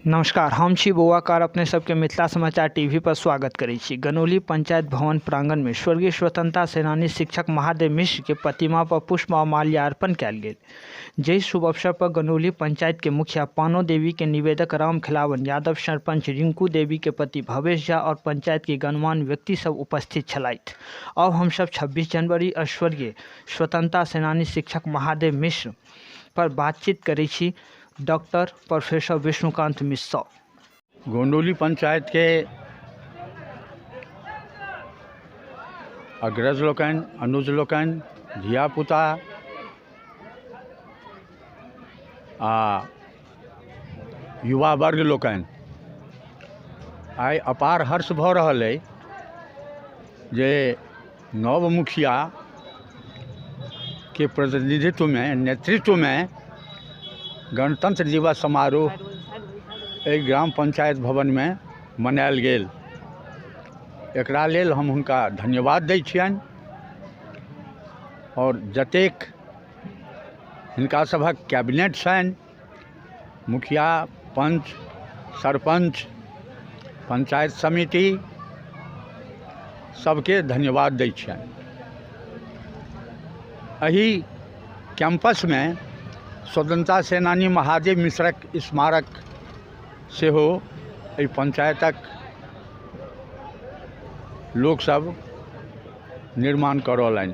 नमस्कार, हम छी बौआकार अपने सबके मिथिला समाचार टीवी पर स्वागत करै छी। गनौली पंचायत भवन प्रांगण में स्वर्गीय स्वतंत्रता सेनानी शिक्षक महादेव मिश्र के प्रतिमा पर पुष्प और माल्यार्पण कयल गेल। जय शुभ अवसर पर गनौली पंचायत के मुखिया पानो देवी के निवेदक राम खिलावन यादव, सरपंच रिंकू देवी के पति भवेश झा और पंचायत के गणमान्य व्यक्ति सब उपस्थित छलथि। अब हम सब 26 जनवरी स्वर्गीय स्वतंत्रता सेनानी शिक्षक महादेव मिश्र पर बातचीत करै छी। डॉक्टर प्रोफेसर विष्णुकांत मिश्र गनौली पंचायत के अग्रज लोकन, अनुज लोकन, धियापुता आ युवा वर्ग लोकन आइ अपार हर्ष भऽ रहल अइ जे नव मुखिया के प्रतिनिधित्व में, नेतृत्व में गणतंत्र दिवस समारोह एहि ग्राम पंचायत भवन में मनायल गेल। एकरा लेल हम हुनका धन्यवाद दै छियनि और जतेक हिनका सभक कैबिनेट छनि, मुखिया, पंच, सरपंच, पंचायत समिति सबके धन्यवाद दै छियनि। एहि कैंपस में स्वतंत्रता सेनानी महादेव मिश्रक स्मारक सेहो एहि पंचायतक लोक सब निर्माण करौलनि,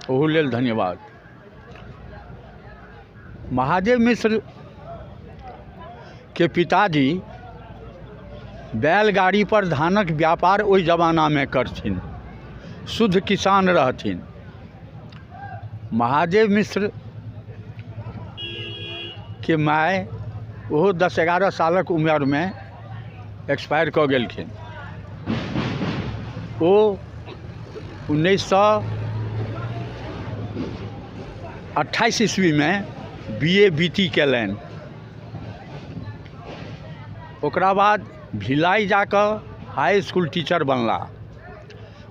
ओहू लेल धन्यवाद। महादेव मिश्र के पिताजी बैलगाड़ी पर धानक व्यापार ओहि जमाना में करथिन, शुद्ध किसान रहथिन। महादेव मिश्र के माय ओहो 10-11 सालक उम्र में एक्सपायर कऽ गेलखिन। ओ 1928 ईस्वी में BA BT कयलनि। ओकरा बाद भिलाई जाकर हाई स्कूल टीचर बनला।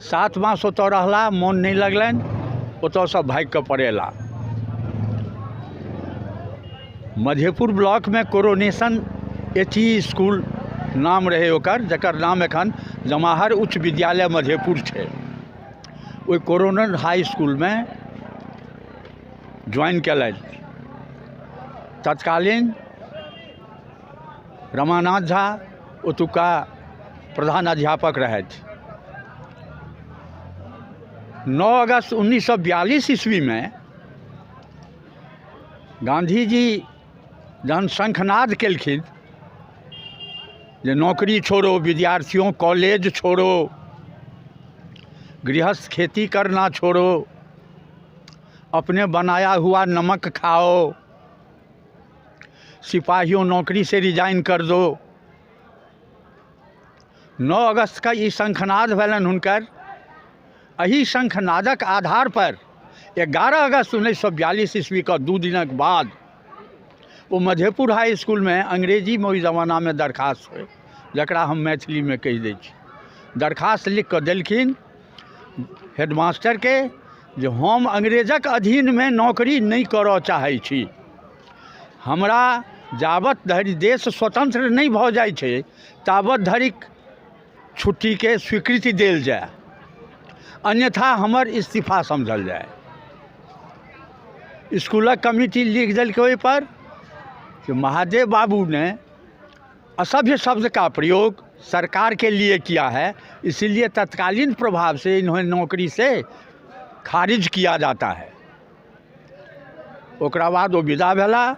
7 मास ओतऽ रहला, मोन नहीं लगलनि, ओतऽसँ भागि कऽ पढ़ेला। मधेपुर ब्लॉक में कोरोनेशन HE स्कूल नाम रहे ओकर, जकर नाम एखन जवाहर उच्च विद्यालय मधेपुर छै। ओहि कोरोनर हाई स्कूल में ज्वाइन कयलथि। तत्कालीन रमानाथ झा ओतुका प्रधान अध्यापक रहथि। 9 अगस्त 1942 ईस्वी में गांधी जी जहन शंखनाद केलखिन जे नौकरी छोड़ो विद्यार्थियों, कॉलेज छोड़ो, गृहस्थ खेती करना छोड़ो, अपने बनाया हुआ नमक खाओ, सिपाहियों नौकरी से रिजाइन कर दो। 9 अगस्त का ई शंखनाद भेलन हुनकर। एही शंखनादक आधार पर 11 अगस्त 1942 ईस्वी का 2 दिनक बाद वो मधेपुर हाई स्कूल में अंग्रेजी में ओहि जमाना में दरखास्त हुए, जकरा हम मैथिली में कहि दै छी। दरखास्त लिख कऽ देलखिन हेडमास्टर के जे हम अंग्रेजक अधीन में नौकरी नहीं करऽ चाहै छी। हमरा जाबत धरि देश स्वतंत्र नहीं भऽ जाइ छै ताबत धरि छुट्टी के स्वीकृति देल जाए, अन्यथा हमर इस्तीफा समझल जाए। स्कूलक कमिटी लिख देलकै ओहि पर कि महादेव बाबू ने असभ्य शब्द का प्रयोग सरकार के लिए किया है, इसीलिए तत्कालीन प्रभाव से इन्हें नौकरी से खारिज किया जाता है। ओकरा बाद वो विदा भेला।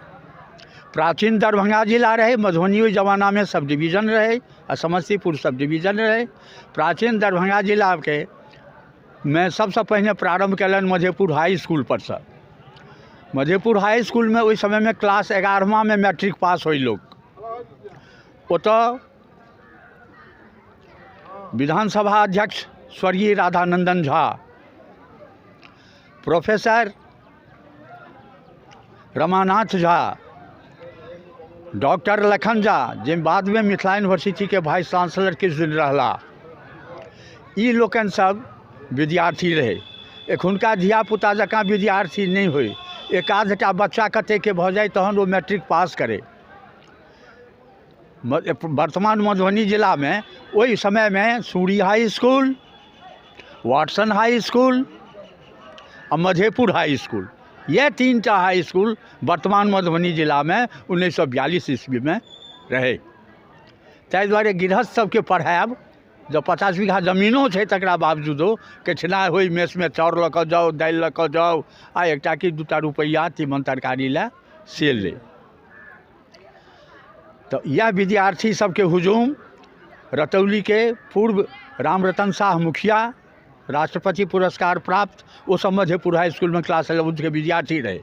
प्राचीन दरभंगा जिला रहे, मधुबनी ओहि जमाना में सब डिवीजन रहे, आ समस्तीपुर सब डिवीजन रहे। प्राचीन दरभंगा जिला के में सबसे पहले प्रारंभ कयलनि मधेपुर हाई स्कूल पर से। मधेपुर हाई स्कूल में ओहि समय में क्लास 11वां में मैट्रिक पास होई लोग। ओतऽ विधानसभा अध्यक्ष स्वर्गीय राधानंदन झा, प्रोफेसर रमानाथ झा, डॉक्टर लखन झा, जे बाद में मिथिला यूनिवर्सिटी के वाइस चांसलर किछु दिन रहला, ई लोकन सब विद्यार्थी रहे। एखुनका धियापुता जकाँ विद्यार्थी नहीं होय, एकाधटा बच्चा कते के भऽ जाए तहन वो मैट्रिक पास करे। वर्तमान मधुबनी जिला में ओहि समय में Suri high school, Watson high school और मधेपुर हाई स्कूल, ये 3टा हाई स्कूल वर्तमान मधुबनी जिला में 1942 ईस्वी में रहे। ताहि दुआरे गृहस्थ सबके पढ़ायब, जब 50 बीघा जमीनो छै तकरा बावजूदो कठिनाइ होई मेस में चाउर लऽ कऽ जाउ, दालि लऽ कऽ जाउ, आ एकटा कि 2टा रुपैआ तीमन तरकारी लए से ले। तो यह विद्यार्थी सबके हुजूम रतौली के पूर्व रामरतन शाह मुखिया, राष्ट्रपति पुरस्कार प्राप्त, वो सब मधेपुर हाई स्कूल में क्लास 11 के विद्यार्थी रहे।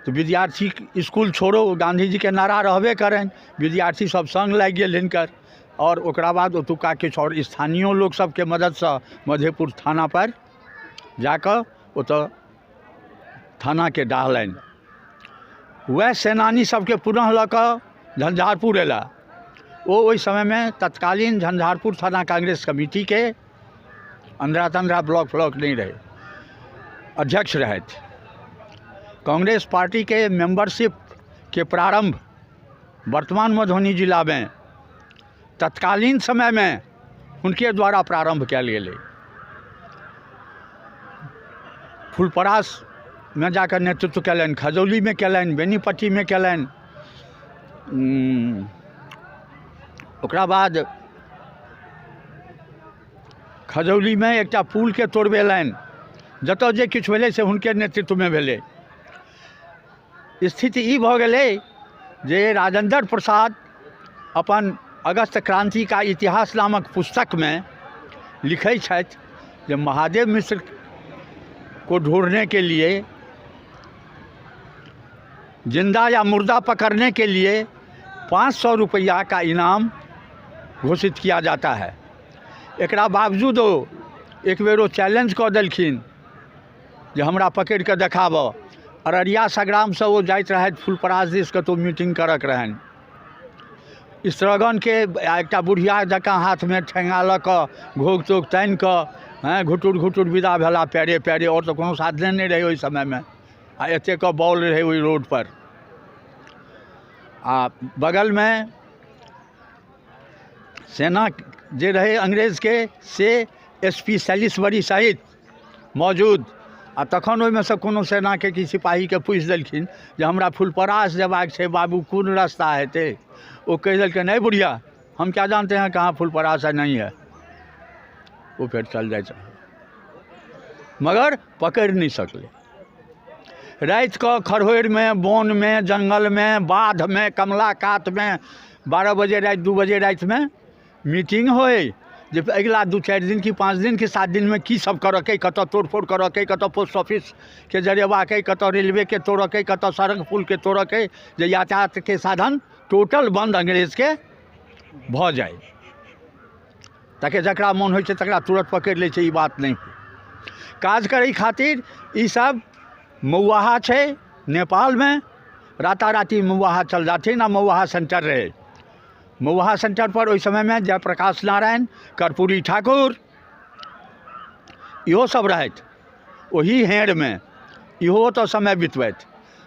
तो विद्यार्थी स्कूल छोड़ो, गांधी जी के नारा रहबे करें, विद्यार्थी सब संग लागि गेल हिनकर, और ओकरा बाद ओतुका किछु और स्थानीय लोग सबके मदद से मधेपुर थाना पर जाकर ओतऽ थाना के डाहलनि। वह सेनानी सबके पुनः लऽ कऽ झंझारपुर अयला। वो ओहि समय में तत्कालीन झंझारपुर थाना कांग्रेस कमेटी के 15 ब्लॉक नहीं रहे, अध्यक्ष रहथि। कांग्रेस पार्टी के मेंबरशिप के प्रारंभ वर्तमान मधुबनी जिला में तत्कालीन समय में उनके द्वारा प्रारंभ कयल गेलै। फुलपरास में जाकर नेतृत्व कयलनि, खजौली में कयलनि, बेनीपट्टी में कयलनि, ओकरा बाद खजौली में एकटा पुल के तोड़बेलनि, जतऽ जे किछु भेलै से हुनके नेतृत्व में भेलै। स्थिति ई भऽ गेलै जे राजेंद्र प्रसाद अपन अगस्त क्रांति का इतिहास नामक पुस्तक में लिखे छथि जे महादेव मिश्र को ढूंढने के लिए, जिंदा या मुर्दा पकड़ने के लिए 500 रुपया का इनाम घोषित किया जाता है। एकरा बावजूदो एक बेर वो चैलेंज कऽ देलखिन जे हमरा पकड़ के देखाब। अररिया संग्राम से वो जाइत रहथि फुलपरास दिस कतहु मीटिंग करक रहनि। स्त्रगन के एकटा बुढ़िया जकाँ हाथ में ठेंगा लऽ कऽ घोग तोग तानि कऽ घुटुर घुटुर विदा भेला पैरे पैरे, और तो कोनो साधने नहीं रहे ओहि समय में, आ एतेक बॉल रहे ओहि रोड पर। आ बगल में सेना जे रहे अंग्रेज के से SP सैलिसबरी सहित मौजूद। आ तखन ओहिमे से कोनो सेना के कि सिपाही के पूछि देलखिन जे हमरा फुलपरास जेबाक छै बाबू, कोन रास्ता हेतै? वो कह देलखिन नहीं बुढ़िया, हम क्या जानते हैं कहाँ फुलपरास है नहीं है। वो फिर चल जाए, मगर पकड़ नहीं सकले। रात को खरहोर में, बोन में, जंगल में, बाध में, कमला कात में 12 बजे रात, 2 बजे रात में मीटिंग होए जे अगला 2-4 दिन की 5 दिन की 7 दिन में की सब करके, कतऽ तोड़फोड़ करके, कतऽ पोस्ट ऑफिस के जरेबाके, कतऽ रेलवे के तोड़के, कतऽ सड़क पुल के तोड़के, जे यातायात के साधन टोटल बंद अंग्रेज के भ जाए। ताकि जकरा मन होइ छै तकरा तुरंत पकड़ लै छै, ई बात नहीं। काज करे खातिर ई सब मौआहा छै नेपाल में, राताराती मौआहा चल जाथिन। आ मौआहा सेंटर रहे, मौआहा सेंटर पर ओहि समय में जयप्रकाश नारायण, कर्पूरी ठाकुर, इहो सब रहथि। वही हेड़ में इहो तो समय बितबैत।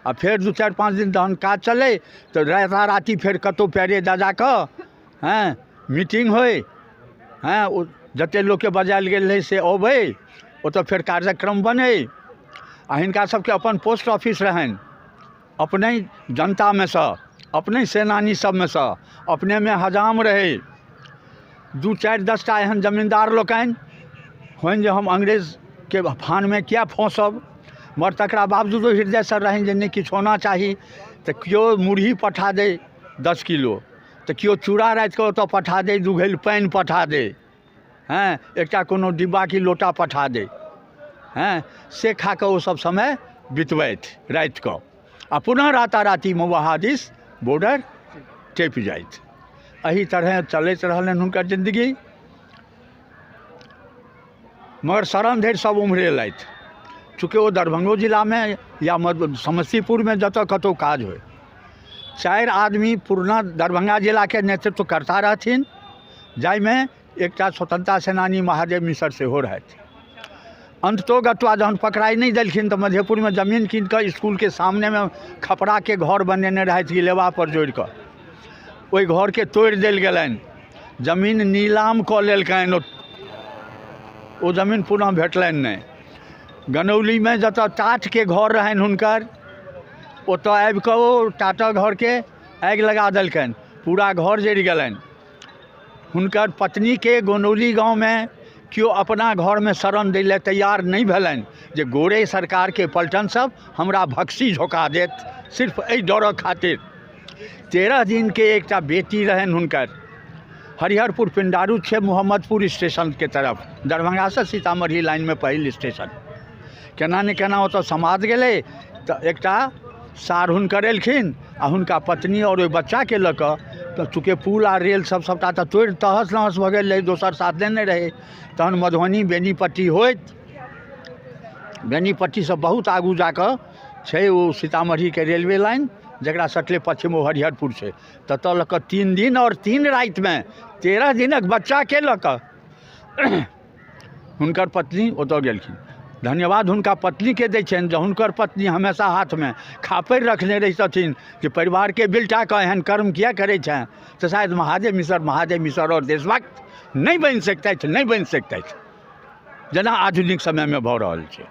आ फिर 2-4-5 दिन तहन काज चले तो राताराती फिर कतौ पैरे जा कऽ मीटिंग होय, जते लोग के बजायल गेल रहे से अबै, ओतऽ फिर कार्यक्रम बने। आ हिनका सबके अपन पोस्ट ऑफिस रहनि, अपने जनता में से, अपने सेनानी सब में से, अपने में हजाम रहे। 2-4-10टा एहन जमींदार लोकनि होइन जे हम अंग्रेज के फान में क्या फँसब, मगर तकरा बावजूदो हृदय से रहनि जे नहीं किछु होना चाही। तो केओ मुरही पठा दे 10 किलो, तो केओ चूड़ा राति के ओतऽ पठा दे, 2 घैल पानि पठा दे, एकटा कोनो डिब्बा की लोटा पठा दे, से खा कऽ ओ सब समय बितबैत राति कऽ। आ पुनः राताराती मौआहा दिस बॉर्डर टेपि जाइत। एही तरह चलैत रहलनि हुनकर जिंदगी। मगर शरण धरि सब उम्हरे एलथि, चूँकि वो दरभंगो जिला में या समस्तीपुर में जतऽ कतौ काज होय, 4 आदमी पूर्णा दरभंगा जिला के नेतृत्व करता रहथिन, जाहिमे एकटा स्वतंत्रता सेनानी महादेव मिश्र सेहो रहथि। अंततोगत्वा जहन पकड़ाई नहीं देलखिन तो मधेपुर में जमीन कीन कर स्कूल के सामने में खपरा के घर बनेने रहथि गिलेवा पर जोड़ कर। ओहि घरके तोड़ि देल गेलनि, जमीन नीलाम कऽ लेलकनि, ओ जमीन पुनः भेटलनि नहि। गनौलीमे जतऽ टाटके घर रहनि हुनकर, ओतऽ आबि कऽ ओ टाटा घरके आगि लगा देलकनि, पूरा घर जरि गेलनि। हुनकर पत्नीके गनौली गाँवमे केओ अपना घरमे शरण दै लए तैयार नहीं भेलनि जे गोरे सरकारके पलटन सब हमरा भक्सी झोंका देत, सिर्फ एहि डरक खातिर। 13 दिनके एकटा बेटी रहनि हुनकर, हरिहरपुर पिंडारू छै मोहम्मदपुर स्टेशनके तरफ, दरभंगासँ सीतामढ़ी लाइनमे पहिल स्टेशन। केना ने केना ओतऽ समाज गेलै तऽ एकटा सार हुनकर एलखिन आ हुनका पत्नी और ओहि बच्चाके लऽ कऽ, तऽ चूँकि पुल आ रेल सब सबटा तऽ तोड़ि तहस नहस भऽ गेल रहै, दोसर साधन नहि रहै। तहन मधुबनी बेनीपट्टी होइत, बेनीपट्टीसँ बहुत आगू जाकऽ छै ओ सीतामढ़ीके रेलवे लाइन, जकरा सटले पश्चिम ओ हरिहरपुर छै, ततऽ लऽ कऽ 3 दिन और 3 रातिमे 13 दिनक बच्चाके लऽ कऽ हुनकर पत्नी ओतऽ गेलखिन। धन्यवाद हुनका पत्नीके दै छनि जे हुनकर पत्नी हमेशा हाथमे खापर रखने रहितथिन कि परिवारके बिल्टा कऽ एहन कर्म किया करै छेँ, तऽ शायद महादेव मिसर और देशभक्त नहीं बनि सकतथि जेना आधुनिक समयमे भऽ रहल छै।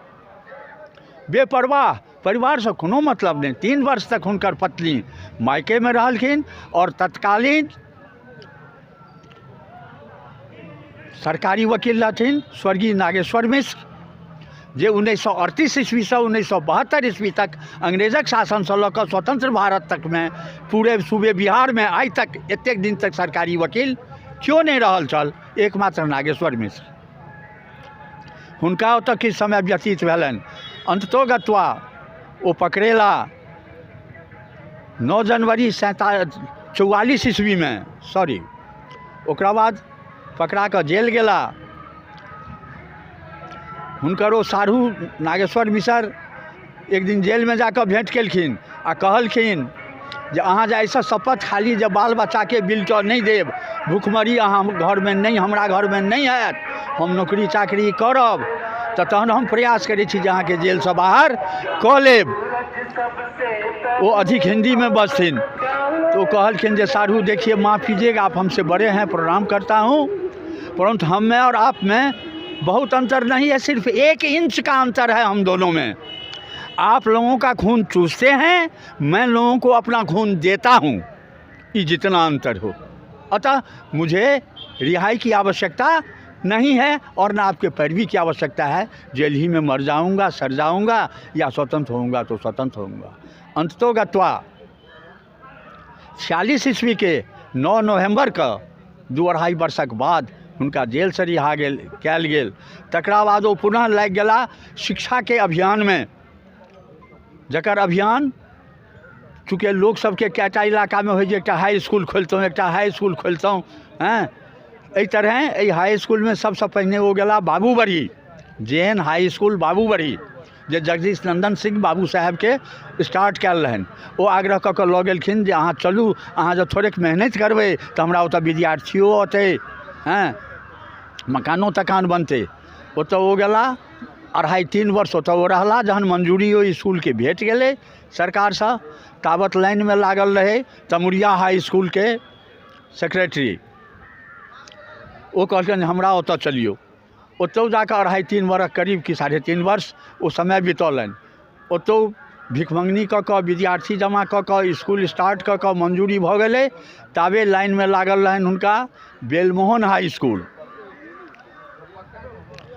बेपरवाह, परिवारसँ कोनो मतलब नहीं। 3 वर्ष तक हुनकर पत्नी मायकेमे रहलखिन और तत्कालीन सरकारी वकील रहथिन स्वर्गीय नागेश्वर मिश्र, जे 1938 ईस्वीसँ 1972 ईस्वी तक अंग्रेजक शासनसँ लऽ कऽ स्वतंत्र भारत तकमे पूरे सूबे बिहारमे आइ तक एतेक दिन तक सरकारी वकील क्यों नहीं रहल छल, एकमात्र नागेश्वर मिश्र। हुनका ओतऽ किछु समय व्यतीत भेलनि, अंततोगत्वा ओ पकड़ेला 9 जनवरी 44 ईस्वीमे, ओकरा बाद पकड़ा कऽ जेल गेला। हुनकर ओ साधु नागेश्वर मिसर एक दिन जेलमे जाकऽ भेँट केलखिन आ कहलखिन जे अहाँ जे ऐसा शपथ खाली जे बाल बच्चाके बिल्टऽ नहीं देब, भुखमरी अहाँ घरमे नहीं, हमरा घरमे नहीं हैत, हम नौकरी चाकरी करब, तऽ तहन हम प्रयास करै छी जे अहाँके जेलसँ बाहर कऽ लेब। वो अधिक हिंदी में बसथिन, तो कहलखिन जे साधु देखिए माफ़ कीजिएगा, आप हमसे बड़े हैं, प्रणाम करता हूँ, परंतु हम में और आप में बहुत अंतर नहीं है, सिर्फ 1 इंच का अंतर है हम दोनों में। आप लोगों का खून चूसते हैं, मैं लोगों को अपना खून देता हूँ, ये जितना अंतर हो। अतः मुझे रिहाई की आवश्यकता नहीं है और ना आपके पैरवी की आवश्यकता है। जेल ही में मर जाऊंगा, सड़ जाऊंगा, या स्वतंत्र होऊंगा तो स्वतंत्र होऊंगा। अंततोगत्वा 46 ईस्वी के 9 नवंबर का 2-2.5 वर्षक बाद हुनका जेल से रिहा कयल गेल। तकरा बाद वो पुनः लागि गेला शिक्षा के अभियान में, जकर अभियान चूँकि लोक सबके कएटा इलाका में होइ जे एकटा हाई स्कूल खोलतौं, एकटा हाई स्कूल खोलतौं, हैं एहि तरह एहि हाई स्कूल में सबसे पहिने वो गेला बाबूबड़ी, जेएन हाई स्कूल बाबूबड़ी, जे जगदीश नंदन सिंह बाबू साहब के स्टार्ट कयल रहनि। वो आग्रह कऽ कऽ लऽ गेलखिन जे अहाँ चलू, अहाँ जब थोड़ेक मेहनत करबै तऽ हमरा ओतऽ विद्यार्थियो अतै, हैं मकानो तकान बनतै। ओतऽ वो गेला, 2.5-3 वर्ष ओतऽ वो रहला। जहन मंजूरी ओहि स्कूलके भेट गेलै सरकारसँ, ताबत लाइनमे लागल रहे तमुरिया हाई स्कूल के सेक्रेटरी। वो कहलखिन हमरा ओतऽ चलियो। ओतौ जाकऽ 2.5-3 वर्ष करीब कि 3.5 वर्ष वो समय बितौलनि। ओतौ भिखमंगनी कऽ कऽ विद्यार्थी जमा कऽ कऽ स्कूल स्टार्ट कऽ कऽ मंजूरी भऽ गेलै, ताबे लाइनमे लागल रहनि हुनका बेलमोहन हाई स्कूल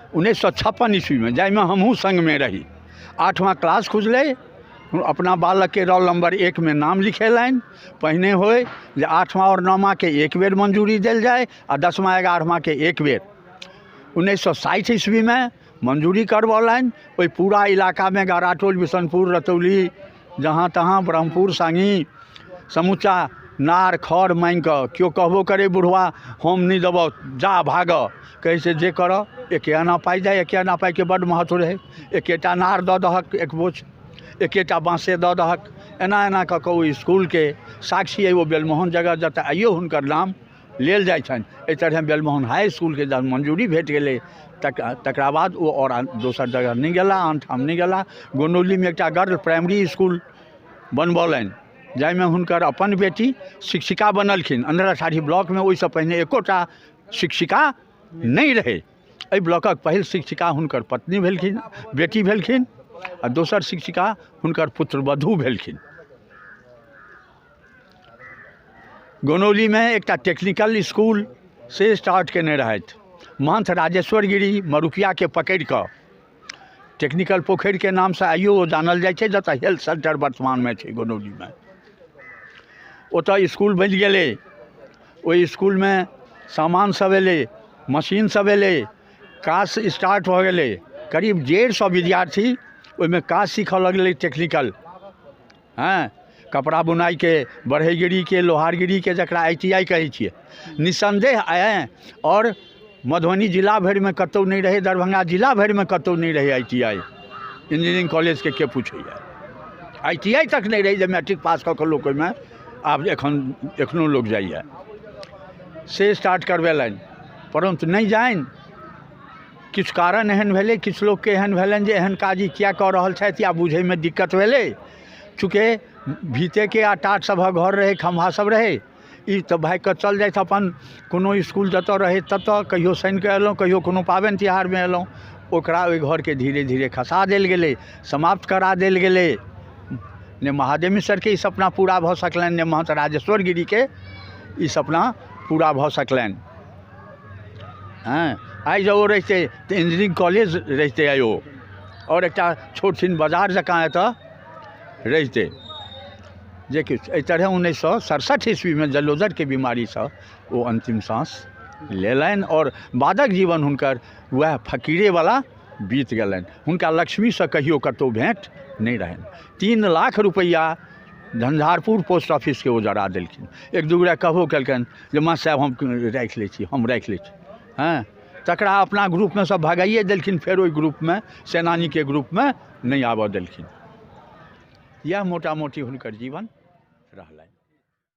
1956 ईस्वी में, जाहिमे हमहूँ संगमे रही। 8वां क्लास खुजलै, अपना बालक के रोल नंबर 1 में नाम लिखेलनि। पहिने होय जे 8वां और 9वां के एक बेर मंजूरी देल जाए आ 10वां 11वां के एक बेर। 1960 ईस्वी में मंजूरी करवौलनि। ओहि पूरा इलाका में गाराटोल, बिशनपुर, रतौली, जहाँ तहाँ ब्रह्मपुर, सांगी, समूचा नार खर मांगि कऽ केओ कहबो करे बुढ़वा हम नहीं देबौ, जा भाग, कहै से जे करऽ, एके आना पाइ जाए, एके आना पाइ के बड्ड महत्व रहै। एकेटा नार दऽ दहक एक बोझ, एकेटा बाँसे दऽ दहक, एना एना कऽ कऽ ओ स्कूलके साक्षी अइ वो बेलमोहन जगह जतऽ आइयो हुनकर नाम लेल जाइ छनि। एहि तरह बेलमोहन हाई स्कूलके जब मंजूरी भेट गेलै तकरा बाद वो और दोसर जगह नहीं गेला, आनठाम नहीं गेला। गोनौलीमे एकटा गर्ल प्राइमरी स्कूल बनबौलनि, जाहिमे हुनकर अपन बेटी शिक्षिका बनलखिन। अंधराठाढ़ी ब्लॉकमे ओहिसँ पहिने एकोटा शिक्षिका नहीं रहे। एहि ब्लॉकक पहिल शिक्षिका हुनकर पत्नी भेलखिन, बेटी भेलखिन, आ दोसर शिक्षिका हुनकर पुत्रवधू भेलखिन। गनौलीमे एकटा टेक्निकल स्कूल से स्टार्ट केने रहथि। महंत राजेश्वर गिरी मरुकियाके पकड़ि कऽ टेक्निकल पोखरिके नामसँ आइयो ओ जानल जाइ छै, जतऽ हेल्थ सेंटर वर्तमानमे छै गनौलीमे। ओतऽ स्कूल बनि गेलै। ओहि स्कूलमे सामान सब एलै, मशीन सब एलै, काज स्टार्ट भऽ गेलै। करीब 150 विद्यार्थी ओहिमे काज सीखऽ लगलै टेक्निकल। हाँ, कपड़ा बुनाइके, बढ़ईगिरीके, लोहारगिरीके, जकरा ITI कहै छियै। निस्संदेह आए और मधुबनी जिला भरिमे कतहु नहीं रहे, दरभंगा जिला भरिमे कतहु नहीं रहे ITI इंजीनियरिंग कॉलेजके के पूछैए। ITI तक नहीं रही जे मैट्रिक पास कऽ कऽ लोक ओहिमे आब एखनो लोक जाइए। से स्टार्ट करवेलनि, परंतु नहीं जानि किछु कारण एहन भेलै, किछु लोकके एहन भेलनि जे एहन काज ई किया कऽ रहल छथि या बुझैमे दिक्कत भेलै। चूँकि भीतेके आ टाट सभक घर रहै, खम्भा सब रहै, ई तऽ भागि कऽ चल जाइत अपन कोनो स्कूल जतऽ रहै ततऽ, कहियो शनिके अयलहुँ, कहियो कोनो पाबनि तिहारमे अयलहुँ। ओकरा ओहि घरके धीरे धीरे खसा देल गेलै, समाप्त करा देल गेलै। ने महादेव मिसरके ई सपना पूरा भऽ सकलनि, ने महंत राजेश्वर गिरीके ई सपना पूरा भऽ सकलनि। हाँ, आइ जँ ओ रहितै तऽ इंजीनियरिंग कॉलेज रहितै आइ ओ, और एकटा छोट छिन बाजार जकाँ एतऽ रहितै। जे किछु एहि तरह 1967 ईस्वीमे जलोदरके बीमारीसँ ओ अन्तिम सांस लेलनि और बादक जीवन हुनकर वएह फकीरेवला बीत गेलनि। हुनका लक्ष्मीसँ कहियो कतहु भेँट नहीं रहनि। 3 लाख रुपैआ झंझारपुर पोस्ट ऑफिसके ओ जरा देलखिन। एक दू बेरा कहबो केलकनि जे माँ साहब हम राखि लै छी, हम राखि लै छी। हाँ, तकरा अपना ग्रुपमे सब भगाइए देलखिन, फेर ओहि ग्रुपमे, सेनानीके ग्रुपमे नहीं आबऽ देलखिन। यह मोटा मोटी हुनकर जीवन रहलनि।